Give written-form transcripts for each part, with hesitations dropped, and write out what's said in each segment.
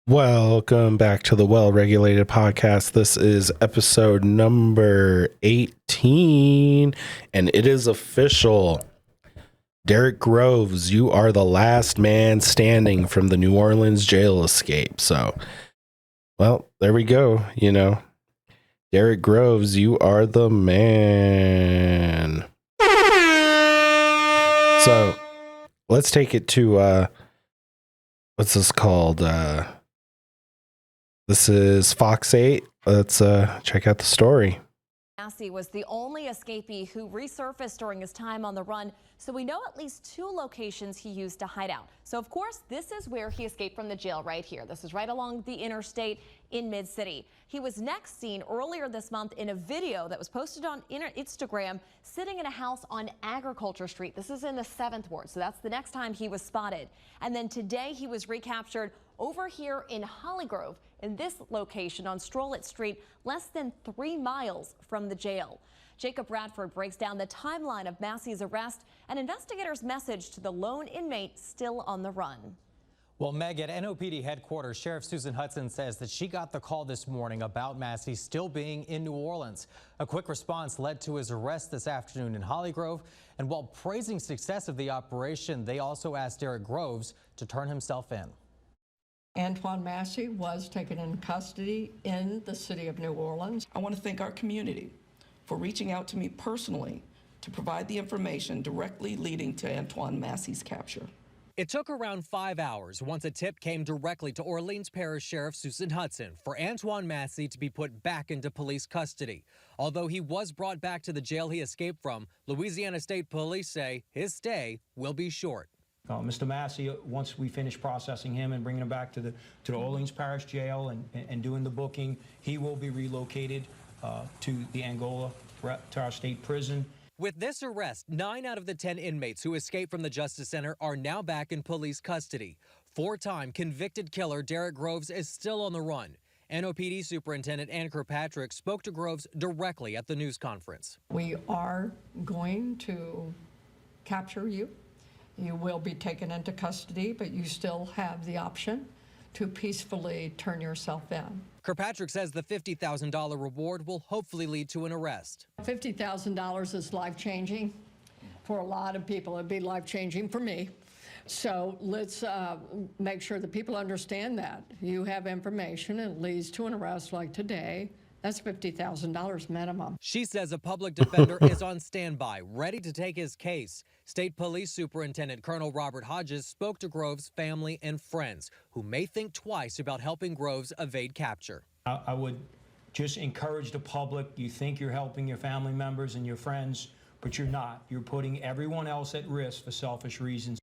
Welcome back to the Well Regulated Podcast. This is episode number 18, and it is official. Derek Groves, you are the last man standing from the New Orleans jail escape. So, well, there we go. Derek Groves, you are the man. So, let's take it to, what's this called? This is Fox 8. Let's check out the story. Massey was the only escapee who resurfaced during his time on the run, so we know at least 2 locations he used to hide out. So, of course, this is where he escaped from the jail right here. This is right along the interstate in Mid-City. He was next seen earlier this month in a video that was posted on Instagram, sitting in a house on Agriculture Street. This is in the 7th Ward, so that's the next time he was spotted. And then today he was recaptured over here in Hollygrove, in this location on Strollett Street, less than 3 miles from the jail. Jacob Radford breaks down the timeline of Massey's arrest and investigators' message to the lone inmate still on the run. Well, Meg, at NOPD headquarters, Sheriff Susan Hudson says that she got the call this morning about Massey still being in New Orleans. A quick response led to his arrest this afternoon in Hollygrove. And while praising success of the operation, they also asked Derek Groves to turn himself in. Antoine Massey was taken in custody in the city of New Orleans. I want to thank our community for reaching out to me personally to provide the information directly leading to Antoine Massey's capture. It took around 5 hours once a tip came directly to Orleans Parish Sheriff Susan Hudson for Antoine Massey to be put back into police custody. Although he was brought back to the jail he escaped from, Louisiana State Police say his stay will be short. Mr. Massey, once we finish processing him and bringing him back to the Orleans Parish Jail and doing the booking, he will be relocated to the Angola, to our state prison. With this arrest, 9 out of the 10 inmates who escaped from the Justice Center are now back in police custody. 4-time convicted killer Derek Groves is still on the run. NOPD Superintendent Ann Kirkpatrick spoke to Groves directly at the news conference. We are going to capture you. You will be taken into custody, but you still have the option to peacefully turn yourself in. Kirkpatrick says the $50,000 reward will hopefully lead to an arrest. $50,000 is life-changing for a lot of people. It'd be life-changing for me. So let's make sure that people understand that. You have information, and it leads to an arrest like today. That's $50,000 minimum. She says a public defender is on standby, ready to take his case. State Police Superintendent Colonel Robert Hodges spoke to Groves' family and friends who may think twice about helping Groves evade capture. I would just encourage the public. You think you're helping your family members and your friends, but you're not. You're putting everyone else at risk for selfish reasons.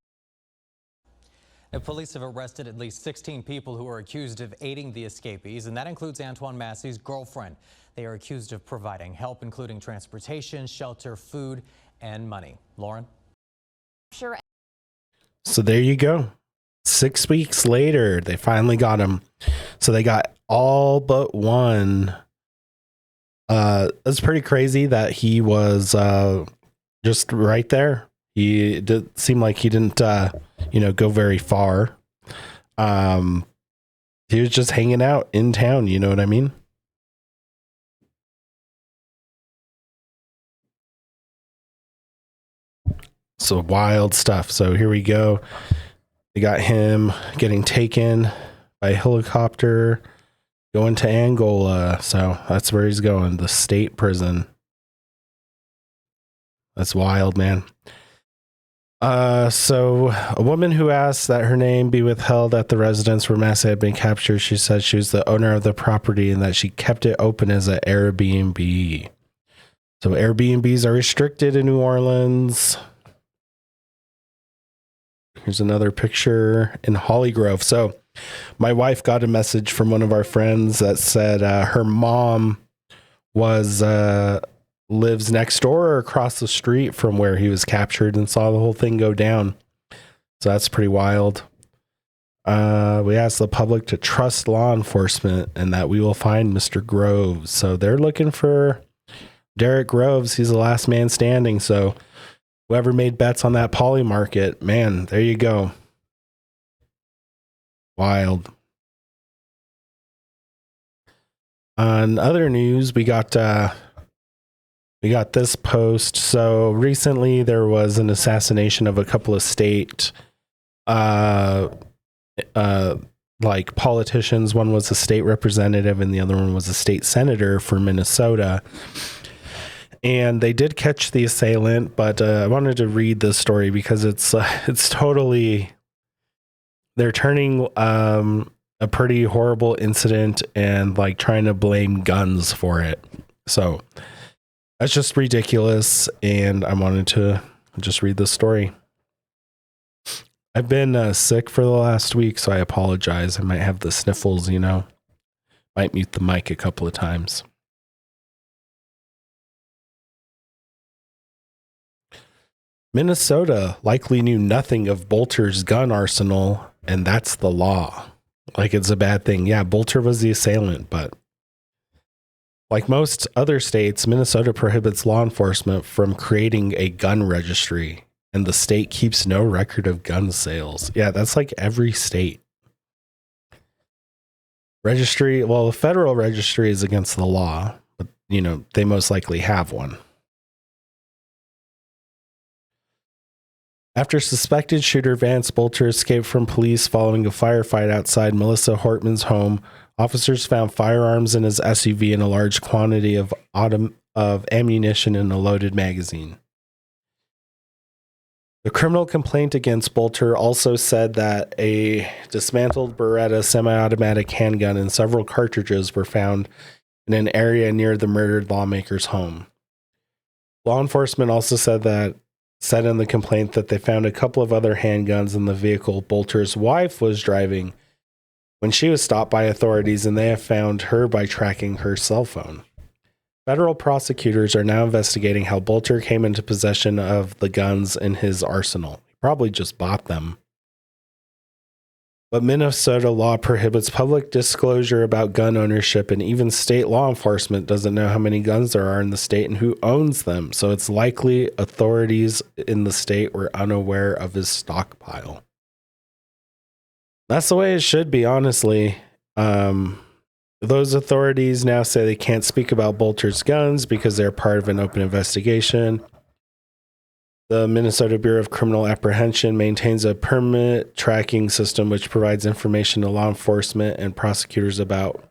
Now, police have arrested at least 16 people who are accused of aiding the escapees, and that includes Antoine Massey's girlfriend. They are accused of providing help, including transportation, shelter, food, and money. Lauren? Sure. So there you go. 6 weeks later, they finally got him. So they got all but one. It's pretty crazy that he was just right there. He did seem like he didn't, go very far. He was just hanging out in town. You know what I mean? So wild stuff. So here we go. They got him getting taken by helicopter, going to Angola. So that's where he's going, the state prison. That's wild, man. So a woman who asked that her name be withheld at the residence where Massey had been captured, she said she was the owner of the property and that she kept it open as an Airbnb. So Airbnbs are restricted in New Orleans. Here's another picture in Hollygrove. So my wife got a message from one of our friends that said her mom lives next door or across the street from where he was captured and saw the whole thing go down. So that's pretty wild. We asked the public to trust law enforcement and that we will find Mr. Groves. So they're looking for Derek Groves. He's the last man standing. So whoever made bets on that poly market, man, there you go. Wild. On other news, we got this post. So recently there was an assassination of a couple of state like politicians. One was a state representative and the other one was a state senator for Minnesota. And they did catch the assailant, but I wanted to read this story because it's totally, they're turning a pretty horrible incident and like trying to blame guns for it. So that's just ridiculous. And I wanted to just read this story. I've been sick for the last week, so I apologize. I might have the sniffles, you know, might mute the mic a couple of times. Minnesota likely knew nothing of Bolter's gun arsenal, and that's the law. Like it's a bad thing. Yeah, Bolter was the assailant, but like most other states, Minnesota prohibits law enforcement from creating a gun registry, and the state keeps no record of gun sales. Yeah, that's like every state. Registry, well, the federal registry is against the law, but you know, they most likely have one. After suspected shooter Vance Bolter escaped from police following a firefight outside Melissa Hortman's home, officers found firearms in his SUV and a large quantity of ammunition in a loaded magazine. The criminal complaint against Bolter also said that a dismantled Beretta semi-automatic handgun and several cartridges were found in an area near the murdered lawmaker's home. Law enforcement also said in the complaint that they found a couple of other handguns in the vehicle Bolter's wife was driving when she was stopped by authorities, and they have found her by tracking her cell phone. Federal prosecutors are now investigating how Bolter came into possession of the guns in his arsenal. He probably just bought them. But Minnesota law prohibits public disclosure about gun ownership, and even state law enforcement doesn't know how many guns there are in the state and who owns them. So it's likely authorities in the state were unaware of his stockpile. That's the way it should be, honestly. Those authorities now say they can't speak about Bolter's guns because they're part of an open investigation. The Minnesota Bureau of Criminal Apprehension maintains a permit tracking system which provides information to law enforcement and prosecutors about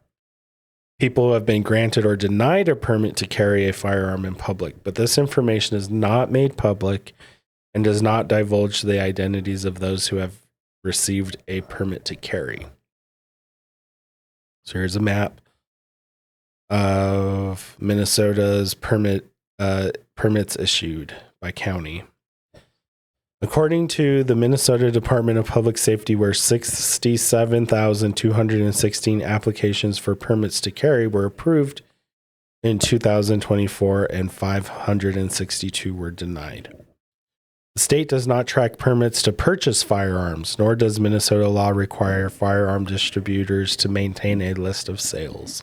people who have been granted or denied a permit to carry a firearm in public. But this information is not made public and does not divulge the identities of those who have received a permit to carry. So here's a map of Minnesota's permits issued by county. According to the Minnesota Department of Public Safety, where 67,216 applications for permits to carry were approved in 2024 and 562 were denied. The state does not track permits to purchase firearms, nor does Minnesota law require firearm distributors to maintain a list of sales.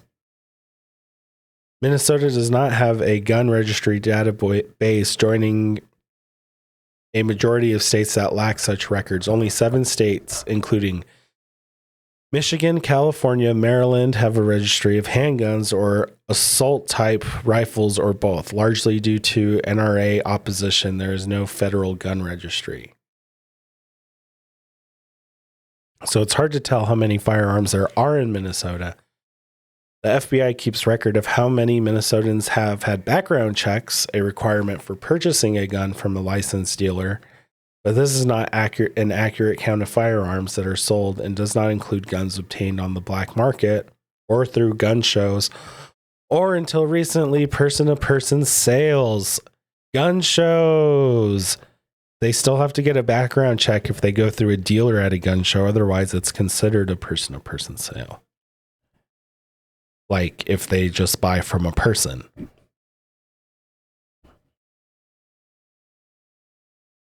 Minnesota does not have a gun registry database, joining a majority of states that lack such records. Only 7 states, including Michigan, California, Maryland, have a registry of handguns or assault-type rifles or both. Largely due to NRA opposition, there is no federal gun registry. So it's hard to tell how many firearms there are in Minnesota. The FBI keeps record of how many Minnesotans have had background checks, a requirement for purchasing a gun from a licensed dealer, but this is not an accurate count of firearms that are sold and does not include guns obtained on the black market or through gun shows, or until recently, person-to-person sales. Gun shows. They still have to get a background check if they go through a dealer at a gun show. Otherwise, it's considered a person-to-person sale. Like if they just buy from a person.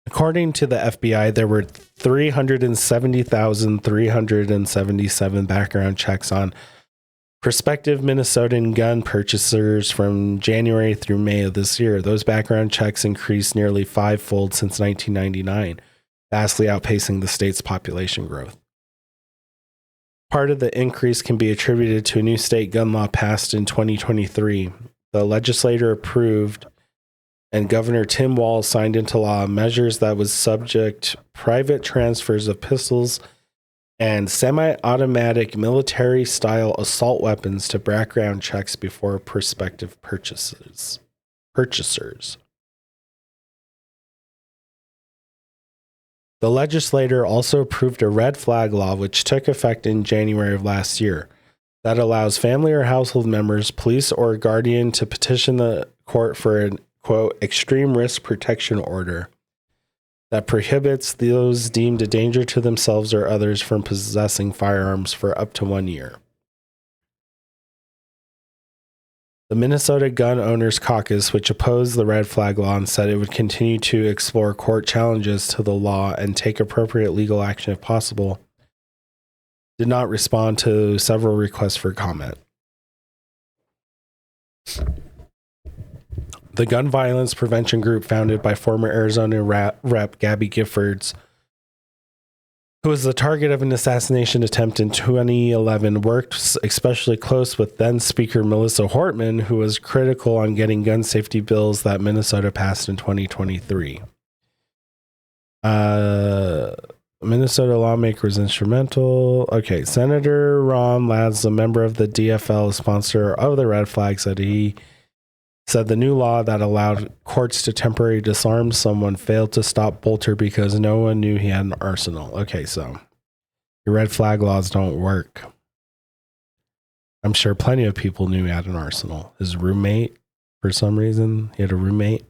According to the FBI, there were 370,377 background checks on prospective Minnesotan gun purchasers from January through May of this year. Those background checks increased nearly 5-fold since 1999, vastly outpacing the state's population growth. Part of the increase can be attributed to a new state gun law passed in 2023. The legislature approved and Governor Tim Walz signed into law measures that would subject private transfers of pistols and semi-automatic military-style assault weapons to background checks before prospective purchasers. The legislature also approved a red flag law, which took effect in January of last year, that allows family or household members, police, or a guardian to petition the court for an, quote, extreme risk protection order that prohibits those deemed a danger to themselves or others from possessing firearms for up to 1 year. The Minnesota Gun Owners Caucus, which opposed the red flag law and said it would continue to explore court challenges to the law and take appropriate legal action if possible, did not respond to several requests for comment. The gun violence prevention group founded by former Arizona Rep. Gabby Giffords, who was the target of an assassination attempt in 2011, worked especially close with then Speaker Melissa Hortman, who was critical on getting gun safety bills that Minnesota passed in 2023. Minnesota lawmakers instrumental. Okay, Senator Ron Lads, a member of the DFL, sponsor of the red flag, said the new law that allowed courts to temporarily disarm someone failed to stop Bolter because no one knew he had an arsenal. Okay, so your red flag laws don't work. I'm sure plenty of people knew he had an arsenal. His roommate, for some reason, he had a roommate,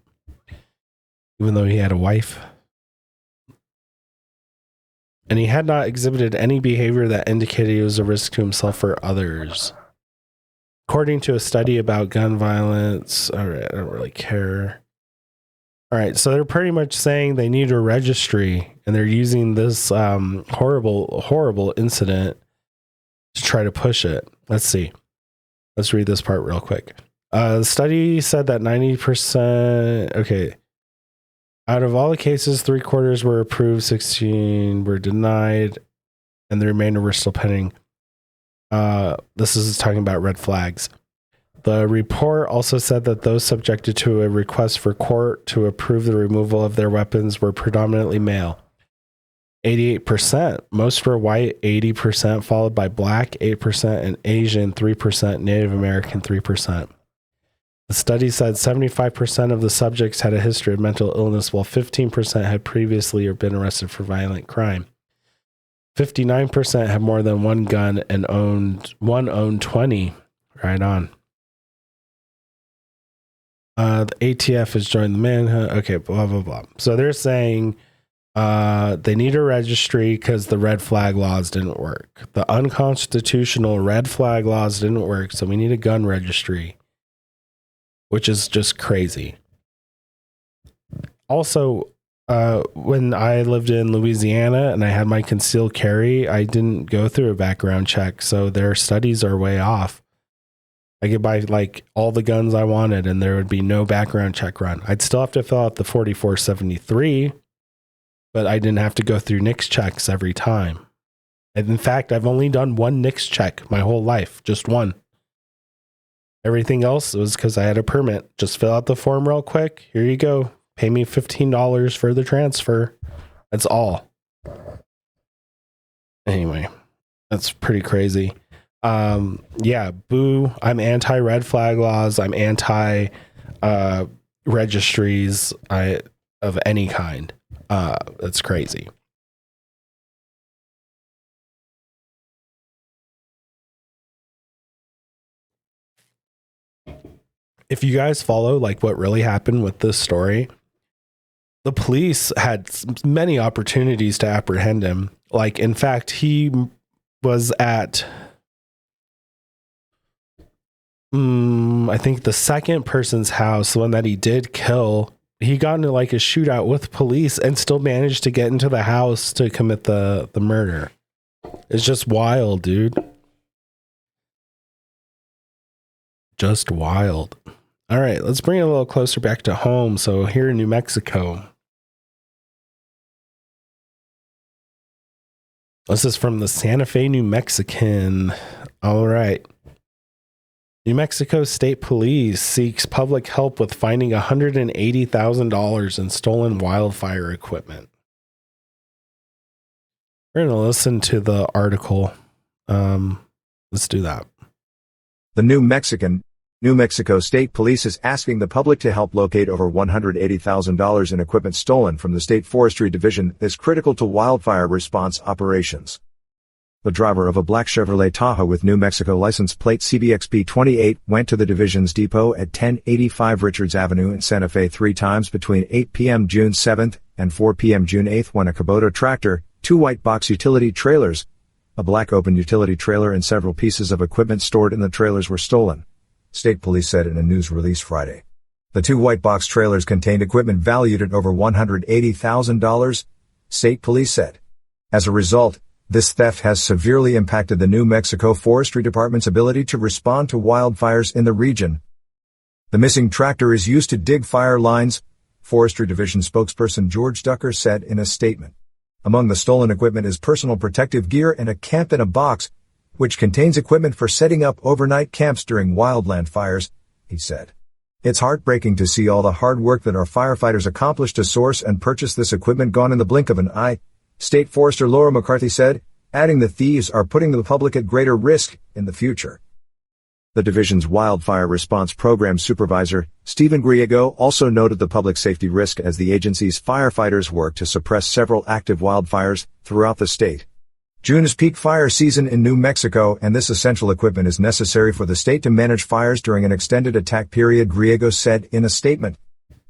even though he had a wife. And he had not exhibited any behavior that indicated he was a risk to himself or others. According to a study about gun violence, all right, I don't really care. All right, so they're pretty much saying they need a registry, and they're using this horrible incident to try to push it. Let's see. Let's read this part real quick. The study said that 90%, okay, out of all the cases, 3/4 were approved, 16 were denied, and the remainder were still pending. This is talking about red flags. The report also said that those subjected to a request for court to approve the removal of their weapons were predominantly male. 88%. Most were white, 80%, followed by black, 8%, and Asian, 3%, Native American, 3%. The study said 75% of the subjects had a history of mental illness, while 15% had previously been arrested for violent crime. 59% had more than one gun and owned 20. Right on. The ATF has joined the manhunt. Okay, blah, blah, blah. So they're saying they need a registry because the red flag laws didn't work. The unconstitutional red flag laws didn't work, so we need a gun registry, which is just crazy. Also, when I lived in Louisiana and I had my concealed carry, I didn't go through a background check, so their studies are way off. I could buy like all the guns I wanted and there would be no background check run. I'd still have to fill out the 4473, but I didn't have to go through NICS checks every time. And in fact, I've only done one NICS check my whole life, just one. Everything else was because I had a permit. Just fill out the form real quick. Here you go. Pay me $15 for the transfer. That's all. Anyway, that's pretty crazy. Yeah, boo. I'm anti red flag laws. I'm anti registries of any kind. That's crazy. If you guys follow like what really happened with this story, the police had many opportunities to apprehend him. Like, in fact, he was at, I think the second person's house, the one that he did kill. He got into like a shootout with police and still managed to get into the house to commit the murder. It's just wild, dude. Just wild. All right, let's bring it a little closer back to home. So here in New Mexico, This is from the Santa Fe New Mexican. All right. New Mexico State Police seeks public help with finding $180,000 in stolen wildfire equipment. We're going to listen to the article. Let's do that. The New Mexico State Police is asking the public to help locate over $180,000 in equipment stolen from the State Forestry Division that is critical to wildfire response operations. The driver of a black Chevrolet Tahoe with New Mexico license plate CBXP28 went to the division's depot at 1085 Richards Avenue in Santa Fe 3 times between 8 p.m. June 7th and 4 p.m. June 8th when a Kubota tractor, 2 white box utility trailers, a black open utility trailer and several pieces of equipment stored in the trailers were stolen, State Police said in a news release Friday. The 2 white box trailers contained equipment valued at over $180,000, State Police said. As a result, this theft has severely impacted the New Mexico Forestry Department's ability to respond to wildfires in the region. The missing tractor is used to dig fire lines, Forestry Division spokesperson George Ducker said in a statement. Among the stolen equipment is personal protective gear and a camp in a box, which contains equipment for setting up overnight camps during wildland fires, he said. It's heartbreaking to see all the hard work that our firefighters accomplished to source and purchase this equipment gone in the blink of an eye, State Forester Laura McCarthy said, adding the thieves are putting the public at greater risk in the future. The division's wildfire response program supervisor, Stephen Griego, also noted the public safety risk as the agency's firefighters work to suppress several active wildfires throughout the state. June is peak fire season in New Mexico, and this essential equipment is necessary for the state to manage fires during an extended attack period, Griego said in a statement.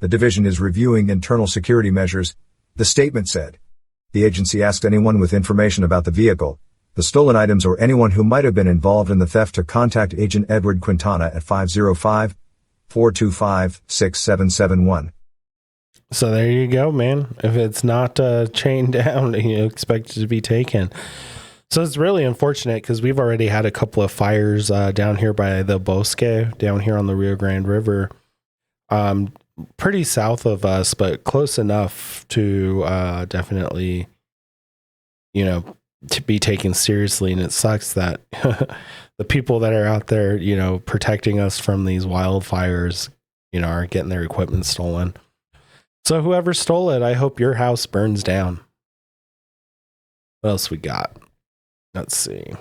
The division is reviewing internal security measures, the statement said. The agency asked anyone with information about the vehicle, the stolen items or anyone who might have been involved in the theft to contact Agent Edward Quintana at 505-425-6771. So there you go, man. If it's not chained down, you expect it to be taken. So it's really unfortunate because we've already had a couple of fires down here by the Bosque, down here on the Rio Grande River. Pretty south of us, but close enough to definitely, to be taken seriously. And it sucks that the people that are out there, protecting us from these wildfires, are getting their equipment stolen. So whoever stole it, I hope your house burns down. What else we got? Let's see.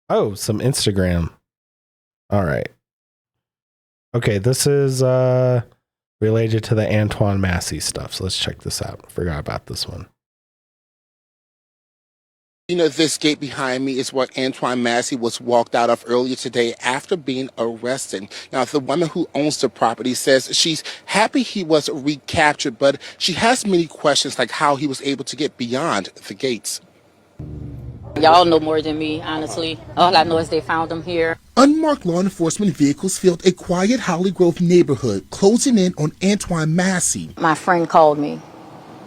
Oh, some Instagram. All right. Okay, this is related to the Antoine Massey stuff. So let's check this out. Forgot about this one. This gate behind me is where Antoine Massey was walked out of earlier today after being arrested. Now, the woman who owns the property says she's happy he was recaptured, but she has many questions like how he was able to get beyond the gates. Y'all know more than me, honestly. All I know is they found him here. Unmarked law enforcement vehicles filled a quiet Holly Grove neighborhood, closing in on Antoine Massey. My friend called me,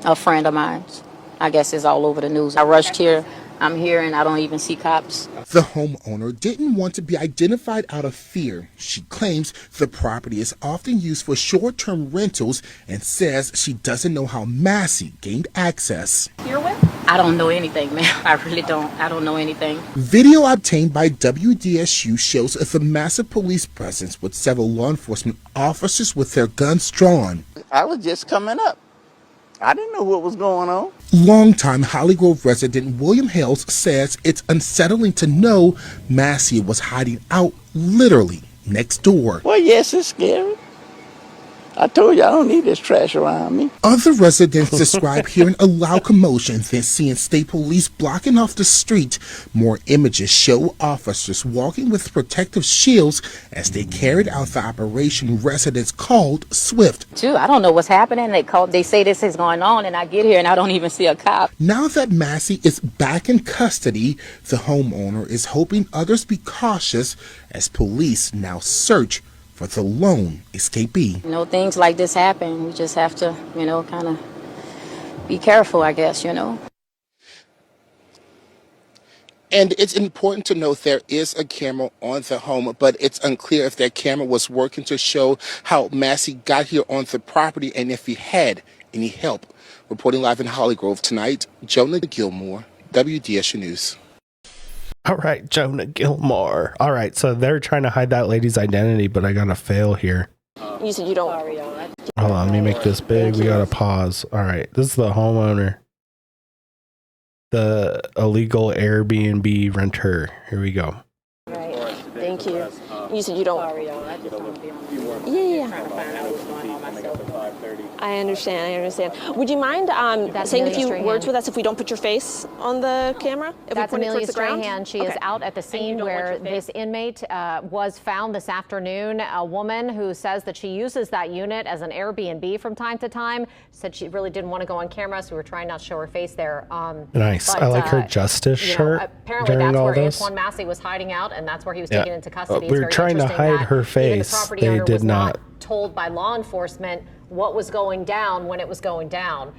a friend of mine. I guess it's all over the news. I rushed here. I'm here and I don't even see cops. The homeowner didn't want to be identified out of fear. She claims the property is often used for short-term rentals and says she doesn't know how Massey gained access. You're with? I don't know anything, man. I really don't. I don't know anything. Video obtained by WDSU shows the massive police presence with several law enforcement officers with their guns drawn. I was just coming up. I didn't know what was going on. Longtime Holly Grove resident William Hales says it's unsettling to know Massey was hiding out literally next door. Well, yes, it's scary. I told you I don't need this trash around me. Other residents describe hearing a loud commotion, then seeing state police blocking off the street. More images show officers walking with protective shields as they carried out the operation residents called Swift. I don't know what's happening. They say this is going on, and I get here and I don't even see a cop. Now that Massey is back in custody, the homeowner is hoping others be cautious as police now search for the lone escapee. Things like this happen. We just have to, kind of be careful, I guess, And it's important to note there is a camera on the home, but it's unclear if that camera was working to show how Massey got here on the property and if he had any help. Reporting live in Holly Grove tonight, Jonah Gilmore, WDSU News. All right, Jonah Gilmore. All right, so they're trying to hide that lady's identity, but I got to fail here. You said you don't. Hold on, let me make this big. We got to pause. All right, this is the homeowner. The illegal Airbnb renter. Here we go. Right. Thank you. You said you don't. Yeah. I understand. Would you mind saying a few words with us if we don't put your face on the camera? If That's we Amelia the ground? Strahan. She is out at the scene where this inmate was found this afternoon. A woman who says that she uses that unit as an Airbnb from time to time. Said she really didn't want to go on camera, so we were trying not to show her face there. Nice. But, I like her justice shirt. Apparently during that's all where this. Antoine Massey was hiding out, and that's where he was taken into custody. We were trying to hide her face. They did not. Told by law enforcement what was going down when it was going down.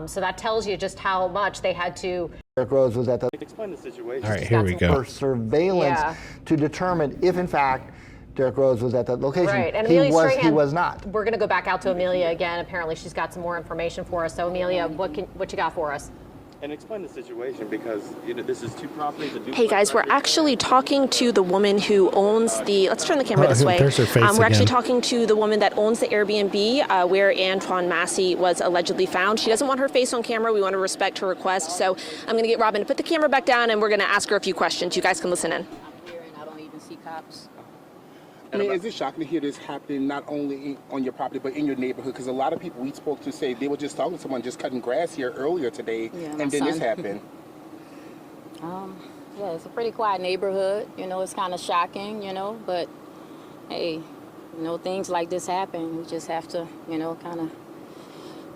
So that tells you just how much they had to. Derek Rose was at the. Explain the situation. All right, here we go. For surveillance to determine if, in fact, Derek Rose was at that location. Right, and he Amelia was not. We're going to go back out to Amelia again. Apparently, she's got some more information for us. So, Amelia, what you got for us? And explain the situation, because this is two properties. Hey guys, we're actually talking to the woman who owns the. Let's turn the camera this way. There's her face We're actually again. talking to the woman that owns the Airbnb where Antoine Massey was allegedly found. She doesn't want her face on camera. We want to respect her request. So I'm going to get Robin to put the camera back down, and we're going to ask her a few questions. You guys can listen in. I'm here and I don't even see cops. I mean, is it shocking to hear this happening not only on your property but in your neighborhood? Because a lot of people we spoke to say they were just talking to someone just cutting grass here earlier today, and then this happened. Yeah, it's a pretty quiet neighborhood. It's kind of shocking, but hey, things like this happen. We just have to, kind of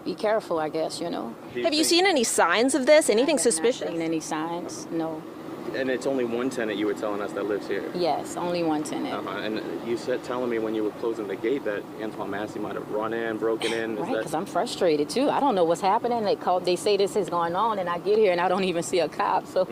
be careful, I guess, Have you seen any signs of this? Anything suspicious? Seen any signs? No. And it's only one tenant you were telling us that lives here. Yes, only one tenant. And you said telling me when you were closing the gate that Antoine Massey might have run in, broken in. Right, because I'm frustrated too. I don't know what's happening. They say this is going on, and I get here and I don't even see a cop. So,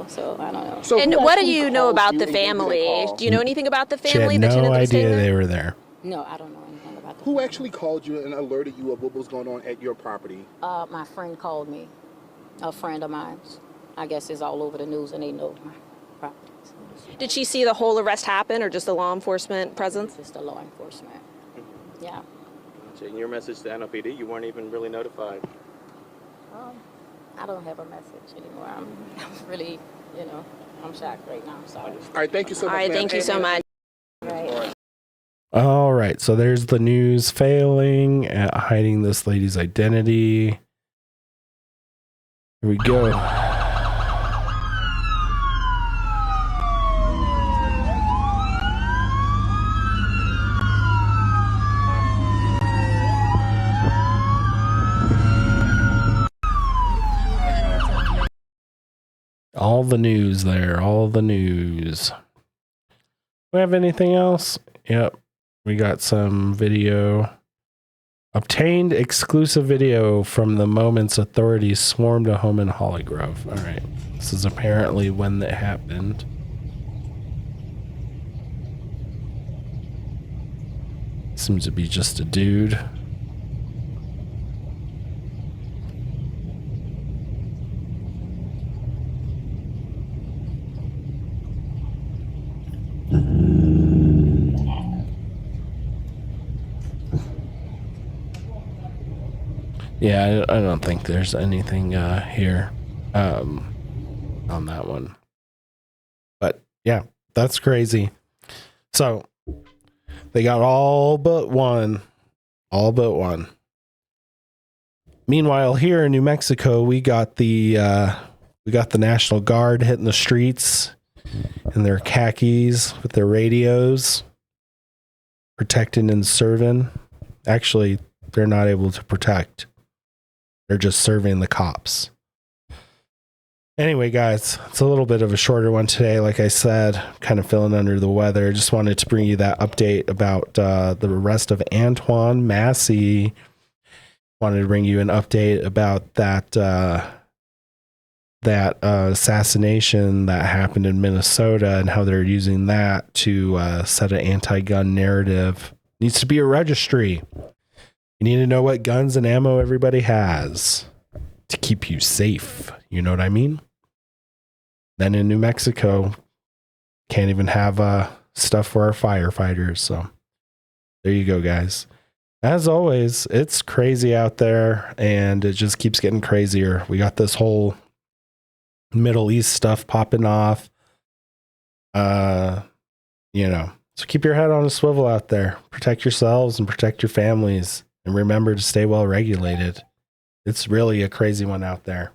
so I don't know. So and what do you know about the family? Do you know anything about the family? She had no that was idea staying they there? were there. No, I don't know anything about that. Who actually called you and alerted you of what was going on at your property? My friend called me, a friend of mine. I guess it's all over the news and they know my property. Did she see the whole arrest happen or just the law enforcement presence? Just the law enforcement. Yeah. In your message to NOPD, you weren't even really notified. I don't have a message anymore. I'm really, I'm shocked right now. Sorry. All right, thank you so much. All right, thank you so much. Right. All right, so there's the news failing at hiding this lady's identity. Here we go. All the news there, all the news. We have anything else? Yep. We got some video. Obtained exclusive video from the moments authorities swarmed a home in Holly Grove. All right. This is apparently when that happened. Seems to be just a dude. Yeah, I don't think there's anything here on that one. But yeah, that's crazy. So they got all but one. All but one. Meanwhile, here in New Mexico, we got the National Guard hitting the streets in their khakis with their radios, protecting and serving. Actually, they're not able to protect. They're just serving the cops. Anyway, guys, it's a little bit of a shorter one today. Like I said, kind of feeling under the weather. Just wanted to bring you that update about the arrest of Antoine Massey. Wanted to bring you an update about that assassination that happened in Minnesota and how they're using that to set an anti-gun narrative. Needs to be a registry. You need to know what guns and ammo everybody has. to keep you safe. You know what I mean? Then in New Mexico, can't even have stuff for our firefighters. So there you go, guys. As always, it's crazy out there, and it just keeps getting crazier. We got this whole Middle East stuff popping off. So keep your head on a swivel out there. Protect yourselves and protect your families, and remember to stay well regulated. It's really a crazy one out there.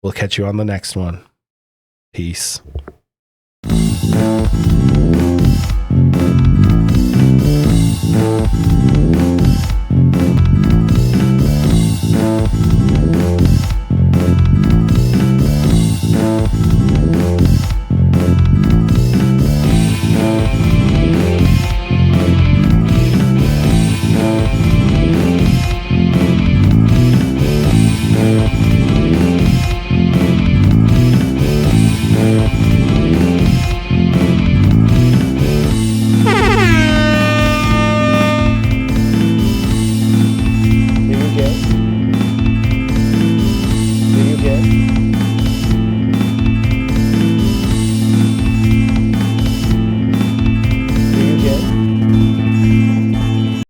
We'll catch you on the next one. Peace. Thank you.